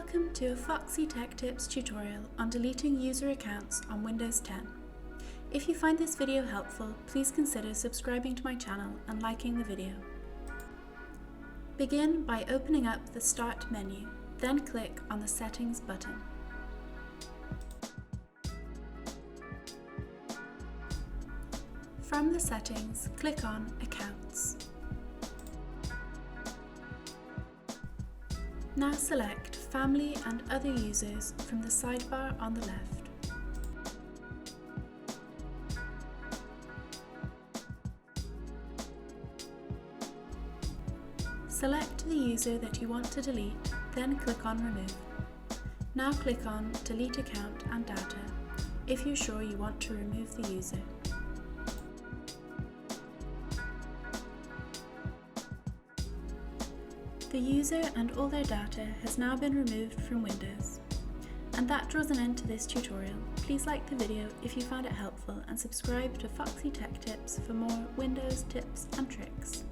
Welcome to a Foxy Tech Tips tutorial on deleting user accounts on Windows 10. If you find this video helpful, please consider subscribing to my channel and liking the video. Begin by opening up the Start menu, then click on the Settings button. From the settings, click on Accounts. Now select Family and Other Users from the sidebar on the left. Select the user that you want to delete, then click on Remove. Now click on Delete Account and Data if you're sure you want to remove the user. The user and all their data has now been removed from Windows. And that draws an end to this tutorial. Please like the video if you found it helpful and subscribe to Foxy Tech Tips for more Windows tips and tricks.